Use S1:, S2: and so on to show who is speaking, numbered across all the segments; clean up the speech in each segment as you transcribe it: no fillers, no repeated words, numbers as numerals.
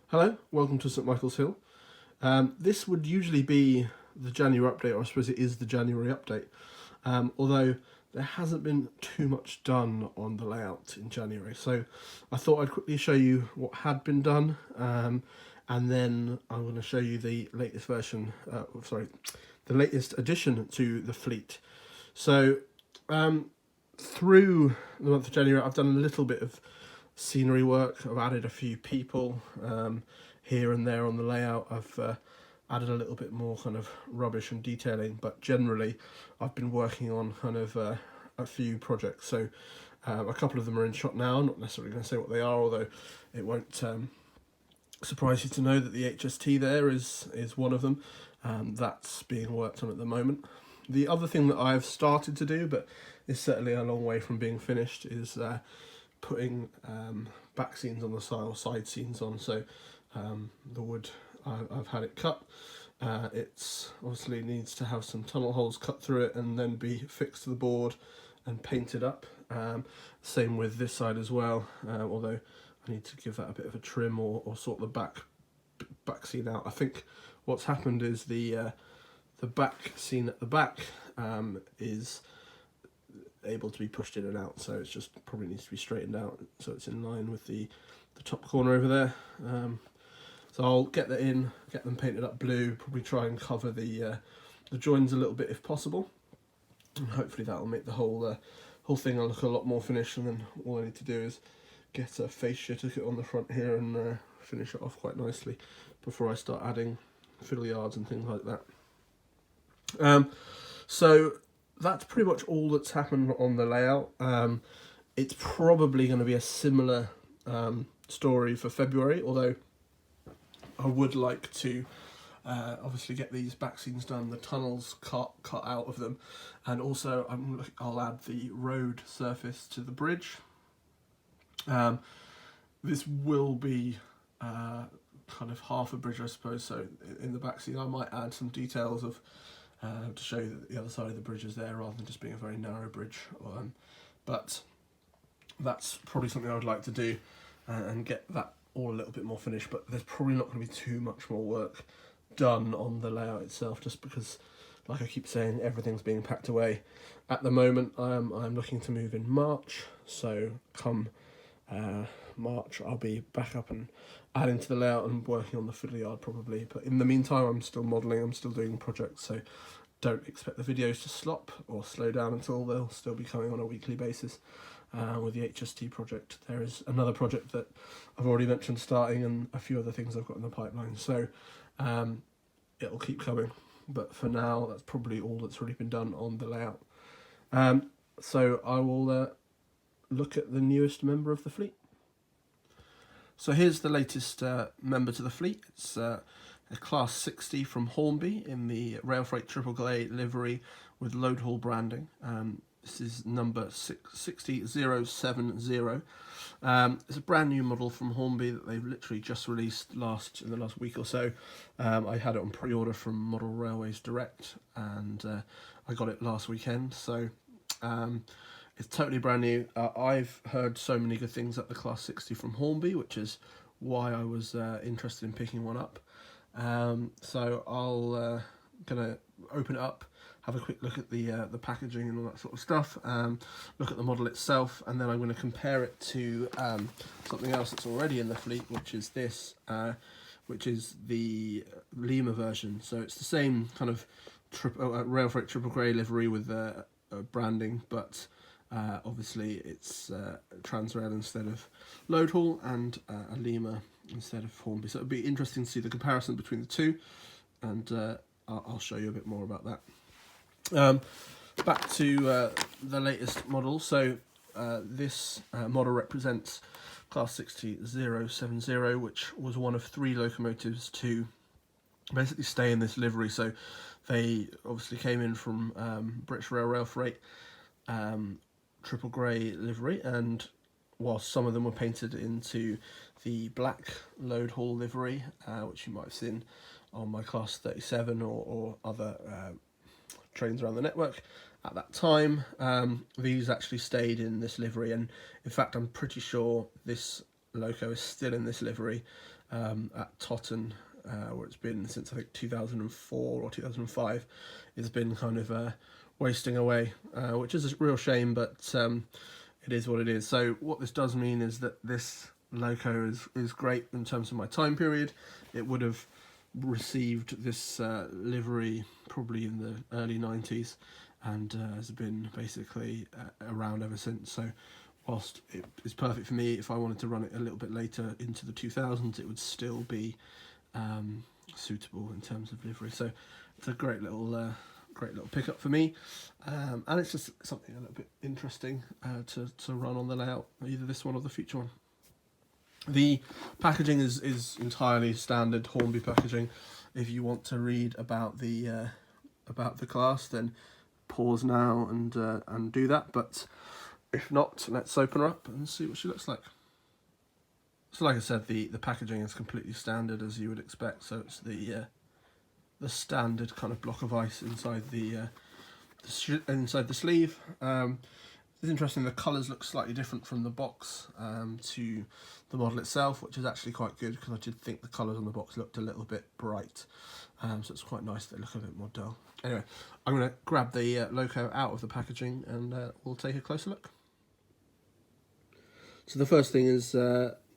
S1: Hello, welcome to St Michael's Hill. This would usually be the January update, or I suppose it is the January update, although there hasn't been too much done on the layout in January. So I thought I'd quickly show you what had been done, and then I'm going to show you the latest version, the latest addition to the fleet. So through the month of January, I've done a little bit of scenery work. I've added a few people here and there on the layout. I've added a little bit more kind of rubbish and detailing, but generally I've been working on kind of a few projects. So a couple of them are in shot now. I'm not necessarily going to say what they are, although it won't surprise you to know that the HST there is one of them. That's being worked on at the moment. The other thing that I've started to do, but is certainly a long way from being finished, is putting back scenes on the side, or side scenes on. So the wood, I've had it cut. It's obviously needs to have some tunnel holes cut through it and then be fixed to the board and painted up. Same with this side as well, although I need to give that a bit of a trim or sort the back scene out. I think what's happened is the back scene at the back is able to be pushed in and out, so it's just probably needs to be straightened out so it's in line with the top corner over there. So I'll get that in, get them painted up blue, probably try and cover the joins a little bit if possible, and hopefully that will make the whole thing look a lot more finished. And then all I need to do is get a face certificate on the front here and finish it off quite nicely before I start adding fiddle yards and things like that. So that's pretty much all that's happened on the layout. It's probably going to be a similar story for February, although I would like to obviously get these back scenes done, the tunnels cut out of them, and also I'll add the road surface to the bridge. This will be kind of half a bridge, I suppose, so in the back scene I might add some details of to show you that the other side of the bridge is there rather than just being a very narrow bridge. But that's probably something I would like to do and get that all a little bit more finished. But there's probably not going to be too much more work done on the layout itself, just because, like I keep saying, everything's being packed away. At the moment, I'm looking to move in March, so come March I'll be back up and adding to the layout and working on the fiddle yard probably. But in the meantime, I'm still modelling, I'm still doing projects, so don't expect the videos to slop or slow down until they'll still be coming on a weekly basis. With the HST project, there is another project that I've already mentioned starting, and a few other things I've got in the pipeline, so it'll keep coming. But for now, that's probably all that's really been done on the layout. So I will look at the newest member of the fleet. So here's the latest member to the fleet. It's a Class 60 from Hornby in the Railfreight Triple Grey livery with load haul branding. This is number 60070. It's a brand new model from Hornby that they've literally just released in the last week or so. I had it on pre-order from Model Railways Direct, and I got it last weekend. So it's totally brand new. I've heard so many good things at the Class 60 from Hornby, which is why I was interested in picking one up. So I'll gonna open it up, have a quick look at the packaging and all that sort of stuff, look at the model itself, and then I'm going to compare it to something else that's already in the fleet, which is this, which is the Lima version. So it's the same kind of Railfreight Triple Grey livery with branding, but obviously it's Transrail instead of load haul, and a Lima instead of Hornby. So it'll be interesting to see the comparison between the two, and I'll show you a bit more about that. Back to the latest model. So this model represents Class 60070, which was one of 3 locomotives to basically stay in this livery. So they obviously came in from British Rail Freight Triple Grey livery, and whilst some of them were painted into the black load haul livery, which you might have seen on my Class 37 or other trains around the network at that time, these actually stayed in this livery, and in fact I'm pretty sure this loco is still in this livery at Totten, where it's been since I think 2004 or 2005. It's been kind of wasting away, which is a real shame, but it is what it is. So what this does mean is that this loco is great in terms of my time period. It would have received this livery probably in the early 90s, and has been basically around ever since. So whilst it is perfect for me, if I wanted to run it a little bit later into the 2000s, it would still be suitable in terms of livery. So it's a great little pickup for me, and it's just something a little bit interesting to run on the layout, either this one or the future one. The packaging is entirely standard Hornby packaging. If you want to read about the class, then pause now and do that. But if not, let's open her up and see what she looks like. So, like I said, the packaging is completely standard, as you would expect. So it's the standard kind of block of ice inside the sleeve. It's interesting, the colours look slightly different from the box to the model itself, which is actually quite good, because I did think the colours on the box looked a little bit bright. So it's quite nice they look a bit more dull. Anyway, I'm going to grab the loco out of the packaging and we'll take a closer look. So the first thing is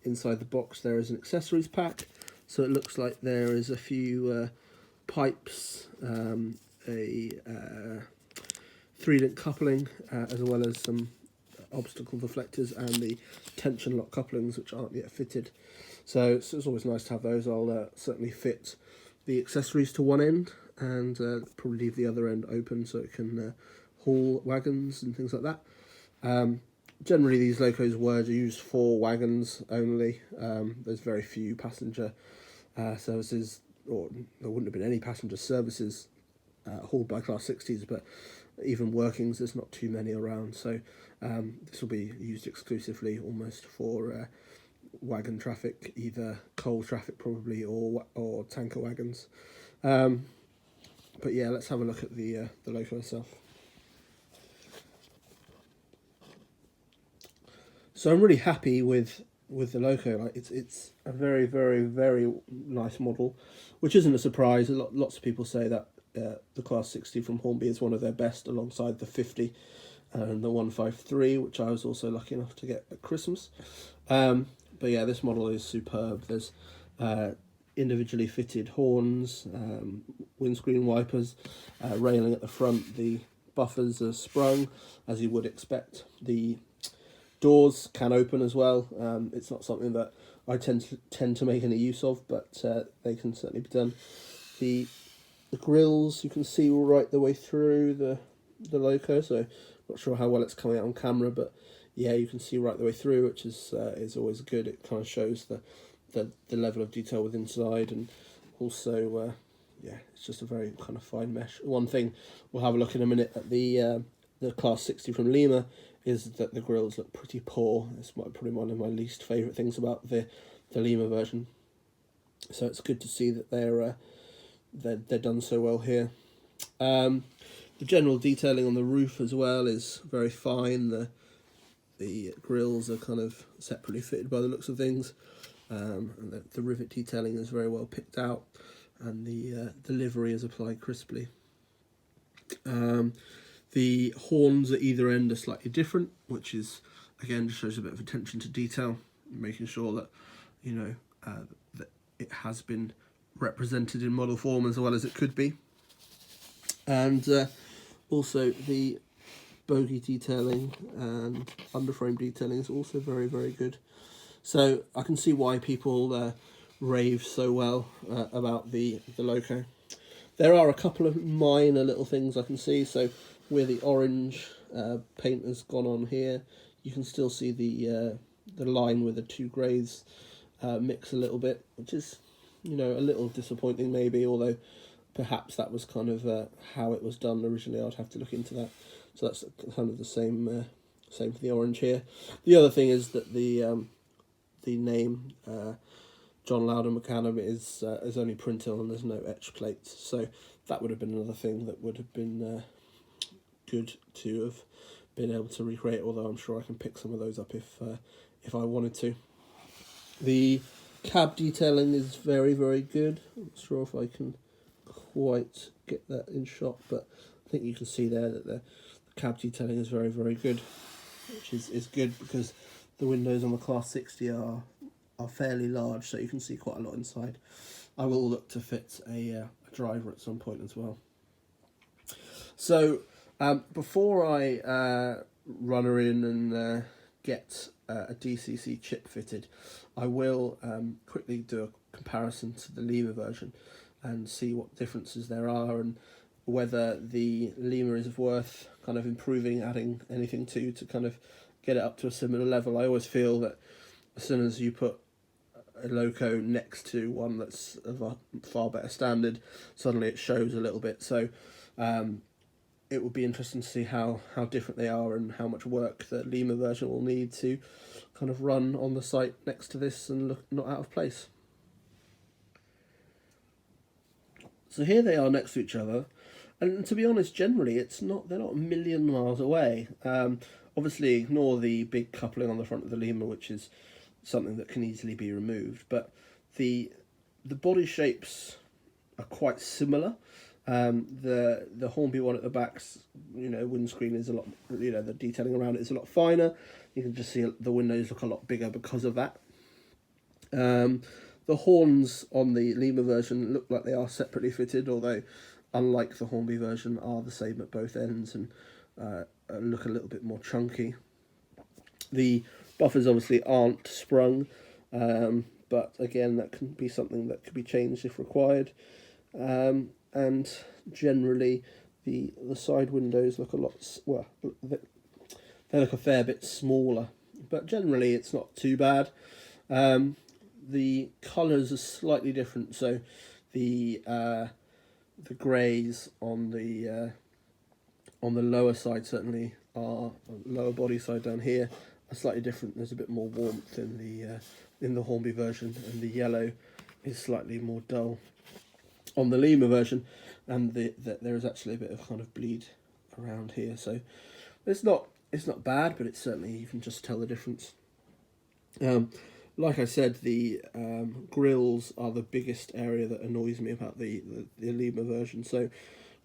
S1: inside the box there is an accessories pack. So it looks like there is a few pipes, a 3-link coupling, as well as some obstacle deflectors and the tension lock couplings, which aren't yet fitted. So it's always nice to have those. I'll certainly fit the accessories to one end and probably leave the other end open so it can haul wagons and things like that. Generally these locos were used for wagons only. There's very few passenger services, or there wouldn't have been any passenger services hauled by Class 60s, but even workings, there's not too many around. So this will be used exclusively almost for wagon traffic, either coal traffic probably, or tanker wagons. But yeah, let's have a look at the loco itself. So I'm really happy with the loco. Like it's a very, very, very nice model, which isn't a surprise. Lots of people say that the Class 60 from Hornby is one of their best, alongside the 50 and the 153, which I was also lucky enough to get at Christmas. But yeah, this model is superb. There's individually fitted horns, windscreen wipers, railing at the front. The buffers are sprung, as you would expect. The doors can open as well. It's not something that I tend to make any use of, but they can certainly be done. The grills, you can see right the way through the loco, so not sure how well it's coming out on camera, but yeah, you can see right the way through, which is always good. It kind of shows the level of detail with inside, and also yeah, it's just a very kind of fine mesh. One thing we'll have a look in a minute at the Class 60 from Lima is that the grills look pretty poor. It's probably one of my least favourite things about the Lima version. So it's good to see that they're done so well here. The general detailing on the roof as well is very fine. The grills are kind of separately fitted by the looks of things, and the rivet detailing is very well picked out, and the livery is applied crisply. The horns at either end are slightly different, which is, again, just shows a bit of attention to detail, making sure that, you know, that it has been represented in model form as well as it could be. And also the bogie detailing and underframe detailing is also very, very good. So I can see why people rave so well about the loco. There are a couple of minor little things I can see. So where the orange paint has gone on here, you can still see the line with the two greys mix a little bit, which is, you know, a little disappointing maybe, although perhaps that was kind of how it was done originally. I'd have to look into that. So that's kind of the same for the orange here. The other thing is that the name John Loudon McCann is only printed on, there's no etch plates, so that would have been another thing that would have been good to have been able to recreate, although I'm sure I can pick some of those up if I wanted to. The Cab detailing is very, very good. I'm not sure if I can quite get that in shot, but I think you can see there that the cab detailing is very, very good, which is good because the windows on the Class 60 are fairly large, so you can see quite a lot inside. I will look to fit a driver at some point as well. So before I run her in and get a DCC chip fitted, I will quickly do a comparison to the Lima version and see what differences there are and whether the Lima is worth kind of improving, adding anything to kind of get it up to a similar level. I always feel that as soon as you put a loco next to one that's of a far better standard, suddenly it shows a little bit. So it will be interesting to see how different they are and how much work the Lima version will need to kind of run on the site next to this and look not out of place. So here they are next to each other, and to be honest, generally they're not a million miles away. Obviously ignore the big coupling on the front of the Lima, which is something that can easily be removed, but the body shapes are quite similar. The Hornby one at the back's, windscreen is a lot, the detailing around it is a lot finer. You can just see the windows look a lot bigger because of that. The horns on the Lima version look like they are separately fitted, although unlike the Hornby version are the same at both ends and look a little bit more chunky. The buffers obviously aren't sprung, but again that can be something that could be changed if required. And generally the side windows look they look a fair bit smaller, but generally it's not too bad. The colours are slightly different, so the greys on the lower side certainly are lower body side down here are slightly different. There's a bit more warmth in the Hornby version, and the yellow is slightly more dull on the Lima version, and there is actually a bit of kind of bleed around here. So it's not bad, but it's certainly, you can just tell the difference. Like I said, the grills are the biggest area that annoys me about the Lima version. So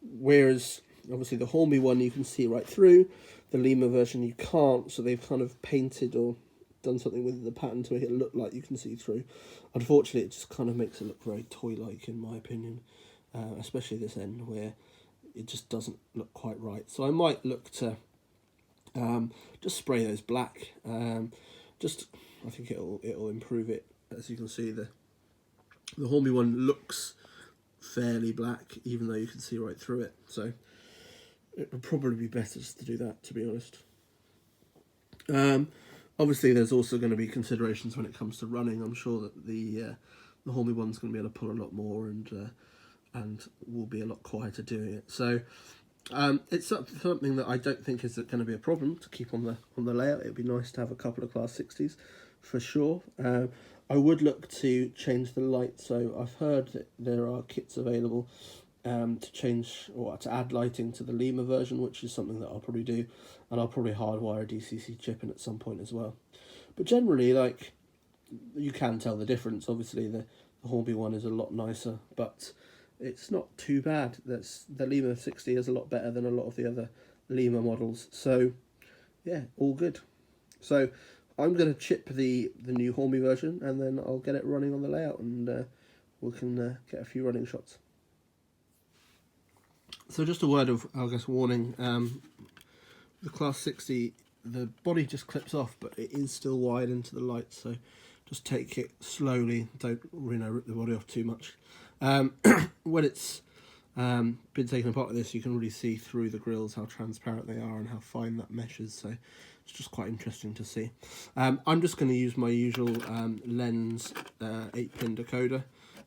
S1: whereas obviously the Hornby one you can see right through, the Lima version you can't, so they've kind of painted or done something with the pattern to make it look like you can see through. Unfortunately, it just kind of makes it look very toy-like in my opinion, especially this end where it just doesn't look quite right. So I might look to just spray those black. I think it'll improve it. As you can see, the Hornby one looks fairly black, even though you can see right through it. So it would probably be better just to do that, to be honest. Obviously, there's also going to be considerations when it comes to running. I'm sure that the Hornby one's going to be able to pull a lot more and will be a lot quieter doing it. So it's something that I don't think is going to be a problem to keep on the layout. It'd be nice to have a couple of Class 60s for sure. I would look to change the light. So I've heard that there are kits available to change or to add lighting to the Lima version, which is something that I'll probably do, and I'll probably hardwire a DCC chip in at some point as well. But generally, like, you can tell the difference. Obviously, the Hornby one is a lot nicer, but it's not too bad. The Lima 60 is a lot better than a lot of the other Lima models. So yeah, all good. So I'm going to chip the new Hornby version, and then I'll get it running on the layout, and we can get a few running shots. So just a word of, I guess, warning. The Class 60, the body just clips off, but it is still wide into the light, so just take it slowly. Don't rip the body off too much. When it's been taken apart like this, you can really see through the grills how transparent they are and how fine that meshes, so it's just quite interesting to see. I'm just going to use my usual lens 8-pin decoder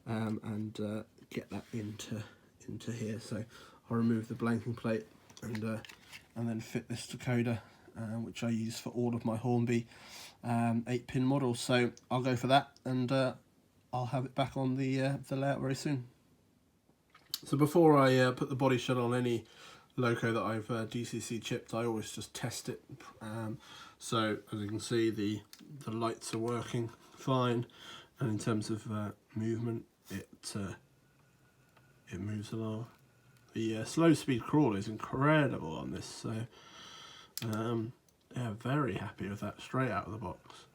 S1: and get that into here. So I'll remove the blanking plate and then fit this decoder, which I use for all of my Hornby 8-pin models. So I'll go for that, and I'll have it back on the layout very soon. So before I put the body shell on any loco that I've DCC chipped, I always just test it. So as you can see, the lights are working fine. And in terms of movement, it moves along. The slow speed crawl is incredible on this, so yeah, very happy with that straight out of the box.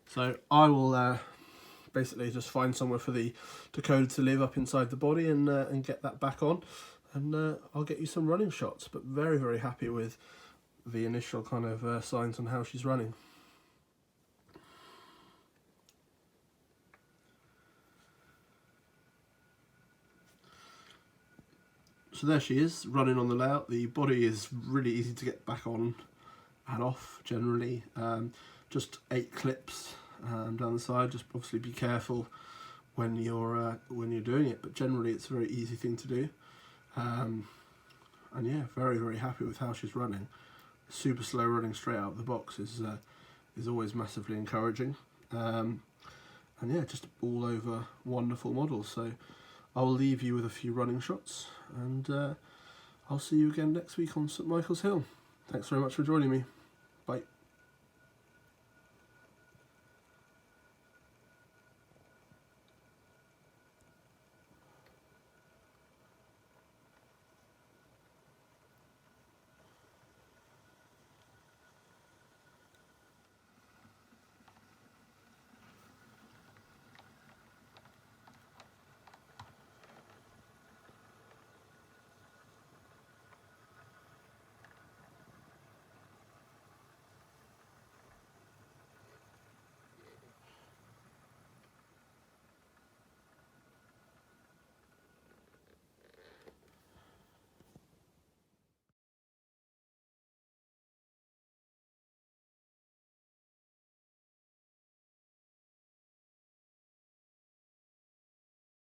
S1: So I will basically just find somewhere for the Dakota to live up inside the body and get that back on, and I'll get you some running shots. But very, very happy with the initial kind of signs on how she's running. So there she is, running on the layout. The body is really easy to get back on and off generally. Just 8 clips down the side. Just obviously be careful when you're doing it, but generally it's a very easy thing to do. And yeah, very, very happy with how she's running. Super slow running straight out of the box is always massively encouraging. And yeah, just all over wonderful model. So I'll leave you with a few running shots, and I'll see you again next week on St Michael's Hill. Thanks very much for joining me. Bye.